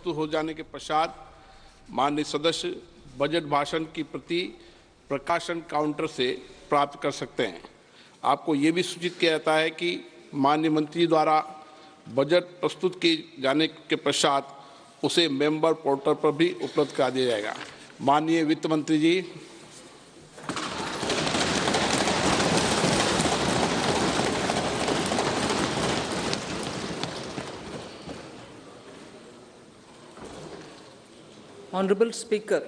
प्रस्तुत हो जाने के पश्चात माननीय सदस्य बजट भाषण की प्रति प्रकाशन काउंटर से प्राप्त कर सकते हैं। आपको ये भी सूचित किया जाता है कि माननीय मंत्री द्वारा बजट प्रस्तुत किए जाने के पश्चात उसे मेंबर पोर्टल पर भी उपलब्ध करा दिया जाएगा। माननीय वित्त मंत्री जी, Honorable Speaker,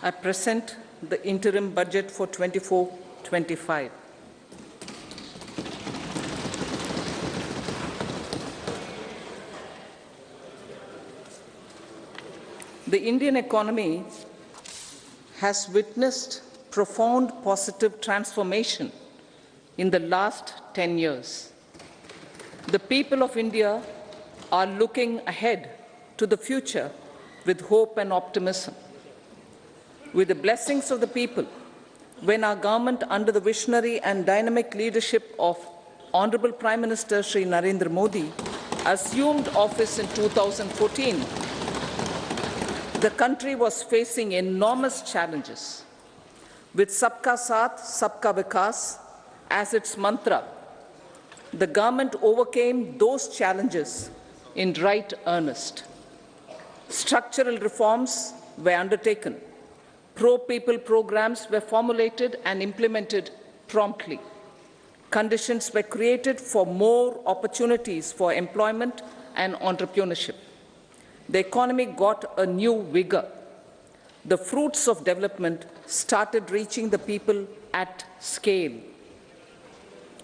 I present the interim budget for 24-25. The Indian economy has witnessed profound positive transformation in the last 10 years. The people of India are looking ahead to the future with hope and optimism. With the blessings of the people, when our government, under the visionary and dynamic leadership of Honorable Prime Minister Shri Narendra Modi, assumed office in 2014, the country was facing enormous challenges. With Sabka Saath, Sabka Vikas as its mantra, the government overcame those challenges in right earnest. Structural reforms were undertaken. Pro-people programs were formulated and implemented promptly. Conditions were created for more opportunities for employment and entrepreneurship. The economy got a new vigor. The fruits of development started reaching the people at scale.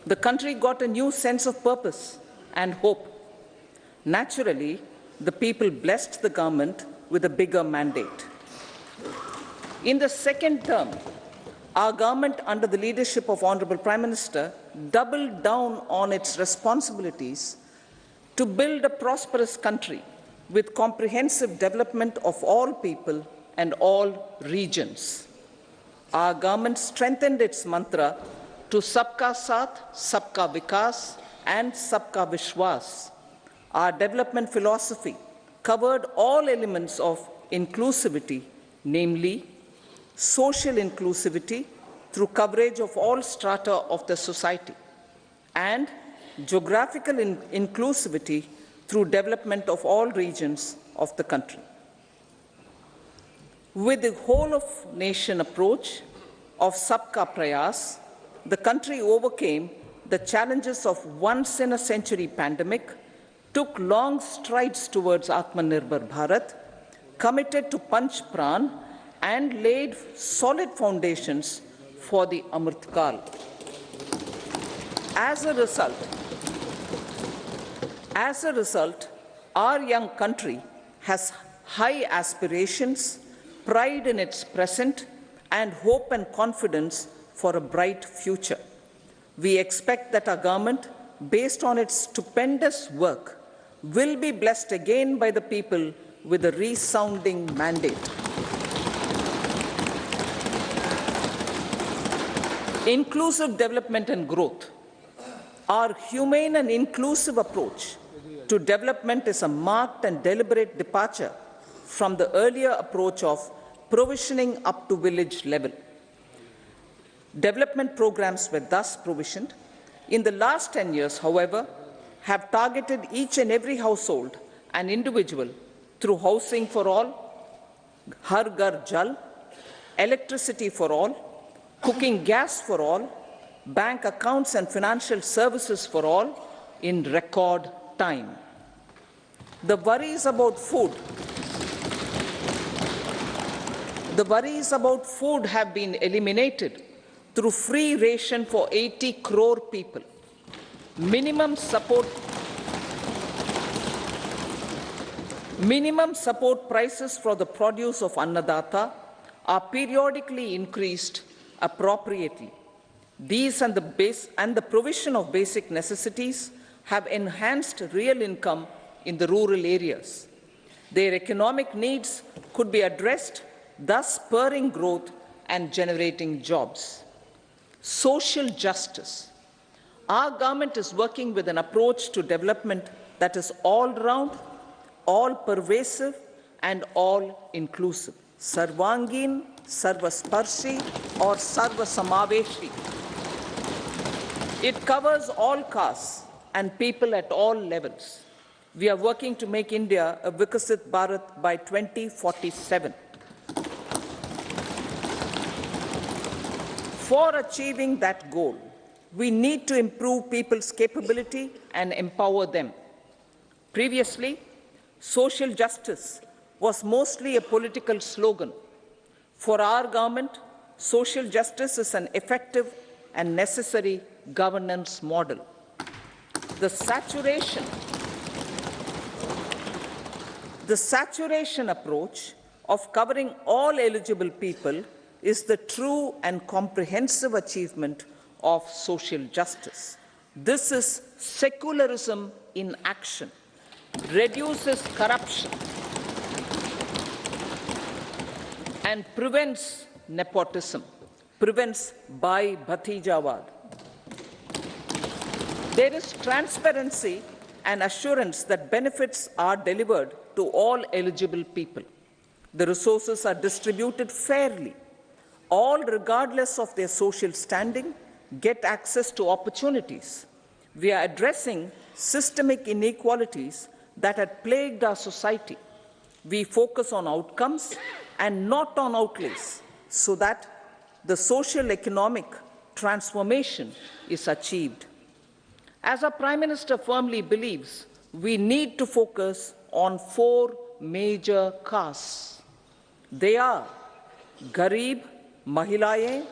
The country got a new sense of purpose and hope. Naturally, the people blessed the government with a bigger mandate. In the second term, our government, under the leadership of Honorable Prime Minister, doubled down on its responsibilities to build a prosperous country with comprehensive development of all people and all regions. Our government strengthened its mantra to Sabka Saath, Sabka Vikas and Sabka Vishwas. Our development philosophy covered all elements of inclusivity, namely social inclusivity through coverage of all strata of the society, and geographical inclusivity through development of all regions of the country. With the whole of nation approach of Sabka Prayas, the country overcame the challenges of once-in-a-century pandemic, took long strides towards Atmanirbhar Bharat, committed to Panch Pran, and laid solid foundations for the Amrit Kal. As a result, our young country has high aspirations, pride in its present, and hope and confidence for a bright future. We expect that our government, based on its stupendous work, will be blessed again by the people with a resounding mandate. Inclusive development and growth. Our humane and inclusive approach to development is a marked and deliberate departure from the earlier approach of provisioning up to village level. Development programs were thus provisioned. In the last 10 years, however, have targeted each and every household and individual through housing for all, Har Ghar Jal, electricity for all, cooking gas for all, bank accounts and financial services for all in record time. The worries about food have been eliminated through free ration for 80 crore people. Minimum support prices for the produce of Annadata are periodically increased appropriately. These and the provision of basic necessities have enhanced real income in the rural areas. Their economic needs could be addressed, thus spurring growth and generating jobs. Social justice. Our government is working with an approach to development that is all-round, all pervasive and all inclusive. Sarvangin, Sarvasparshi or Sarvasamaveshi. It covers all castes and people at all levels. We are working to make India a Vikasit Bharat by 2047. For achieving that goal, we need to improve people's capability and empower them. Previously, social justice was mostly a political slogan. For our government, social justice is an effective and necessary governance model. The saturation approach of covering all eligible people is the true and comprehensive achievement of social justice. This is secularism in action, reduces corruption, and prevents nepotism, prevents Bhai Bhatijawad. There is transparency and assurance that benefits are delivered to all eligible people. The resources are distributed fairly. All, regardless of their social standing, get access to opportunities. We are addressing systemic inequalities that had plagued our society. We focus on outcomes and not on outlays, so that the social economic transformation is achieved. As our Prime Minister firmly believes, we need to focus on 4 major castes. They are Garib, Mahilaye,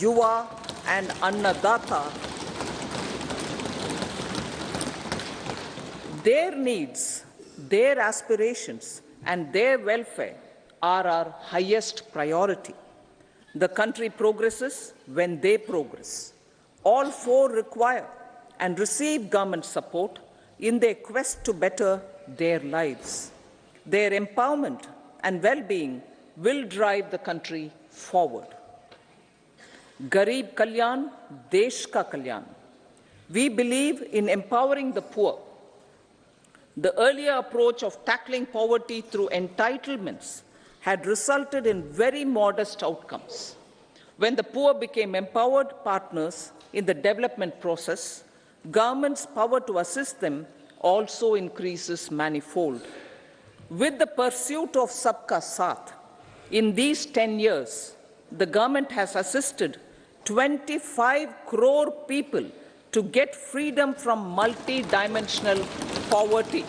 Yuva, and Annadata. Their needs, their aspirations, and their welfare are our highest priority. The country progresses when they progress. All 4 require and receive government support in their quest to better their lives. Their empowerment and well-being will drive the country forward. Garib Kalyan, Desh Ka Kalyan. We believe in empowering the poor. The earlier approach of tackling poverty through entitlements had resulted in very modest outcomes. When the poor became empowered partners in the development process, government's power to assist them also increases manifold. With the pursuit of Sabka Saath, in these 10 years, the government has assisted 25 crore people to get freedom from multi-dimensional poverty.